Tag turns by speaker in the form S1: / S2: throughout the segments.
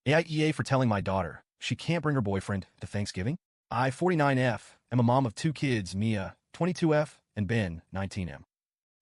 S1: AITA for telling my daughter she can't bring her boyfriend to Thanksgiving. I, 49F, am a mom of two kids, Mia, 22F, and Ben, 19M.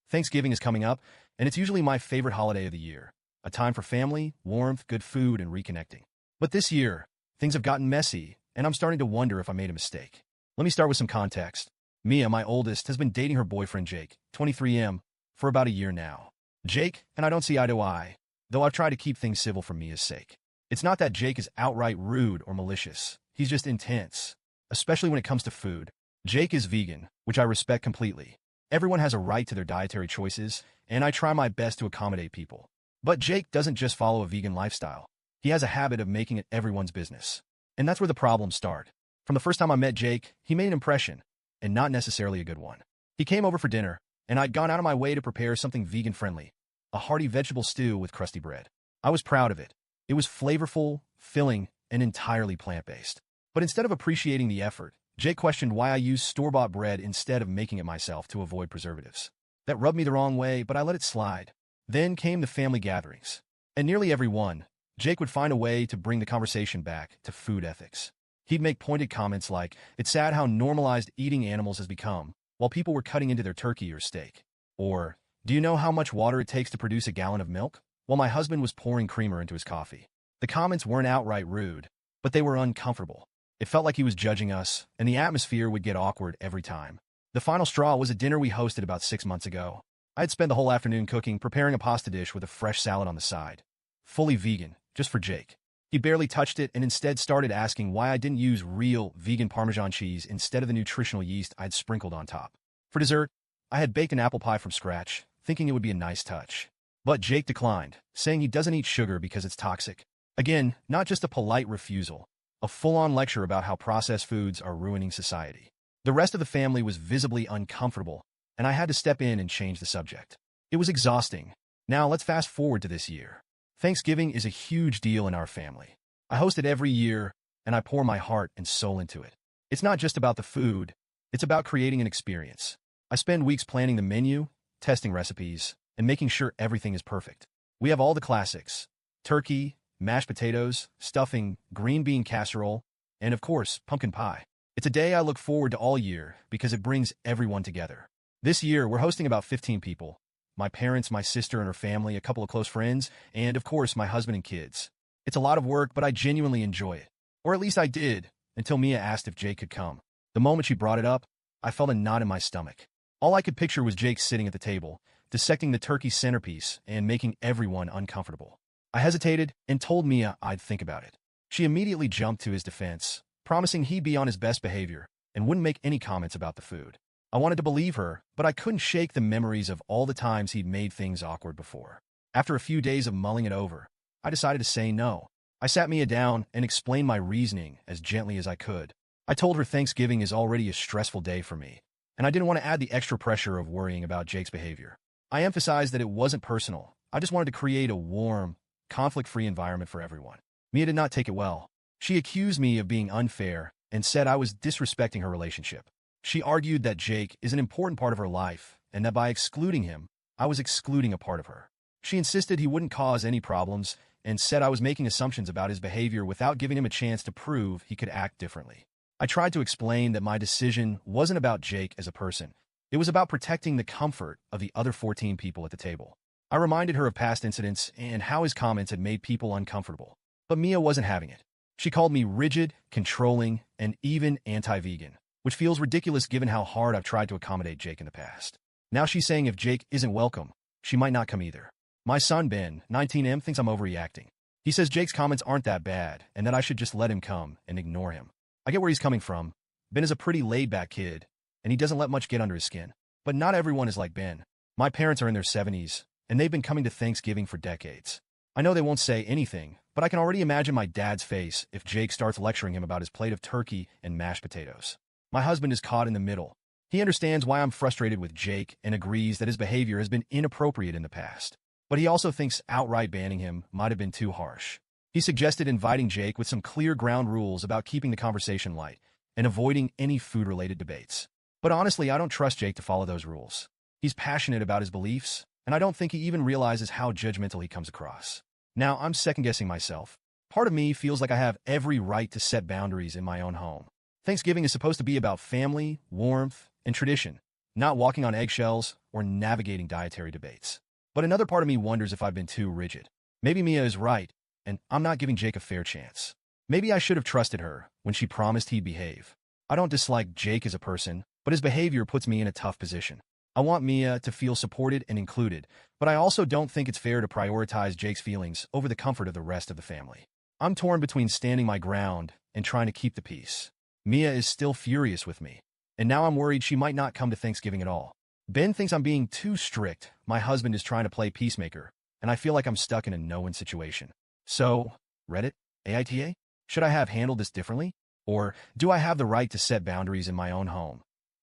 S1: Thanksgiving is coming up, and it's usually my favorite holiday of the year, a time for family, warmth, good food, and reconnecting. But this year, things have gotten messy, and I'm starting to wonder if I made a mistake. Let me start with some context. Mia, my oldest, has been dating her boyfriend Jake, 23M, for about a year now. Jake and I don't see eye to eye, though I've tried to keep things civil for Mia's sake. It's not that Jake is outright rude or malicious. He's just intense, especially when it comes to food. Jake is vegan, which I respect completely. Everyone has a right to their dietary choices, and I try my best to accommodate people. But Jake doesn't just follow a vegan lifestyle. He has a habit of making it everyone's business. And that's where the problems start. From the first time I met Jake, he made an impression, and not necessarily a good one. He came over for dinner, and I'd gone out of my way to prepare something vegan-friendly, a hearty vegetable stew with crusty bread. I was proud of it. It was flavorful, filling, and entirely plant-based. But instead of appreciating the effort, Jake questioned why I used store-bought bread instead of making it myself to avoid preservatives. That rubbed me the wrong way, but I let it slide. Then came the family gatherings. And nearly every one, Jake would find a way to bring the conversation back to food ethics. He'd make pointed comments like, "It's sad how normalized eating animals has become, while people were cutting into their turkey or steak." Or, "Do you know how much water it takes to produce a gallon of milk?" While my husband was pouring creamer into his coffee. The comments weren't outright rude, but they were uncomfortable. It felt like he was judging us, and the atmosphere would get awkward every time. The final straw was a dinner we hosted about 6 months ago. I had spent the whole afternoon cooking, preparing a pasta dish with a fresh salad on the side. Fully vegan, just for Jake. He barely touched it and instead started asking why I didn't use real vegan Parmesan cheese instead of the nutritional yeast I'd sprinkled on top. For dessert, I had baked an apple pie from scratch, thinking it would be a nice touch. But Jake declined, saying he doesn't eat sugar because it's toxic. Again, not just a polite refusal, a full-on lecture about how processed foods are ruining society. The rest of the family was visibly uncomfortable, and I had to step in and change the subject. It was exhausting. Now let's fast forward to this year. Thanksgiving is a huge deal in our family. I host it every year, and I pour my heart and soul into it. It's not just about the food, it's about creating an experience. I spend weeks planning the menu, testing recipes, and making sure everything is perfect. We have all the classics: turkey, mashed potatoes, stuffing, green bean casserole, and of course, pumpkin pie. It's a day I look forward to all year because it brings everyone together. This year, we're hosting about 15 people. My parents, my sister and her family, a couple of close friends, and of course, my husband and kids. It's a lot of work, but I genuinely enjoy it. Or at least I did, until Mia asked if Jake could come. The moment she brought it up, I felt a knot in my stomach. All I could picture was Jake sitting at the table, dissecting the turkey centerpiece and making everyone uncomfortable. I hesitated and told Mia I'd think about it. She immediately jumped to his defense, promising he'd be on his best behavior and wouldn't make any comments about the food. I wanted to believe her, but I couldn't shake the memories of all the times he'd made things awkward before. After a few days of mulling it over, I decided to say no. I sat Mia down and explained my reasoning as gently as I could. I told her Thanksgiving is already a stressful day for me, and I didn't want to add the extra pressure of worrying about Jake's behavior. I emphasized that it wasn't personal. I just wanted to create a warm, conflict-free environment for everyone. Mia did not take it well. She accused me of being unfair and said I was disrespecting her relationship. She argued that Jake is an important part of her life and that by excluding him, I was excluding a part of her. She insisted he wouldn't cause any problems and said I was making assumptions about his behavior without giving him a chance to prove he could act differently. I tried to explain that my decision wasn't about Jake as a person. It was about protecting the comfort of the other 14 people at the table. I reminded her of past incidents and how his comments had made people uncomfortable. But Mia wasn't having it. She called me rigid, controlling, and even anti-vegan, which feels ridiculous given how hard I've tried to accommodate Jake in the past. Now she's saying if Jake isn't welcome, she might not come either. My son Ben, 19M, thinks I'm overreacting. He says Jake's comments aren't that bad and that I should just let him come and ignore him. I get where he's coming from. Ben is a pretty laid-back kid, and he doesn't let much get under his skin. But not everyone is like Ben. My parents are in their 70s, and they've been coming to Thanksgiving for decades. I know they won't say anything, but I can already imagine my dad's face if Jake starts lecturing him about his plate of turkey and mashed potatoes. My husband is caught in the middle. He understands why I'm frustrated with Jake and agrees that his behavior has been inappropriate in the past. But he also thinks outright banning him might have been too harsh. He suggested inviting Jake with some clear ground rules about keeping the conversation light and avoiding any food-related debates. But honestly, I don't trust Jake to follow those rules. He's passionate about his beliefs, and I don't think he even realizes how judgmental he comes across. Now, I'm second-guessing myself. Part of me feels like I have every right to set boundaries in my own home. Thanksgiving is supposed to be about family, warmth, and tradition, not walking on eggshells or navigating dietary debates. But another part of me wonders if I've been too rigid. Maybe Mia is right, and I'm not giving Jake a fair chance. Maybe I should have trusted her when she promised he'd behave. I don't dislike Jake as a person, but his behavior puts me in a tough position. I want Mia to feel supported and included, but I also don't think it's fair to prioritize Jake's feelings over the comfort of the rest of the family. I'm torn between standing my ground and trying to keep the peace. Mia is still furious with me, and now I'm worried she might not come to Thanksgiving at all. Ben thinks I'm being too strict. My husband is trying to play peacemaker, and I feel like I'm stuck in a no-win situation. So, Reddit, AITA, should I have handled this differently? Or do I have the right to set boundaries in my own home,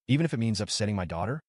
S1: even if it means upsetting my daughter?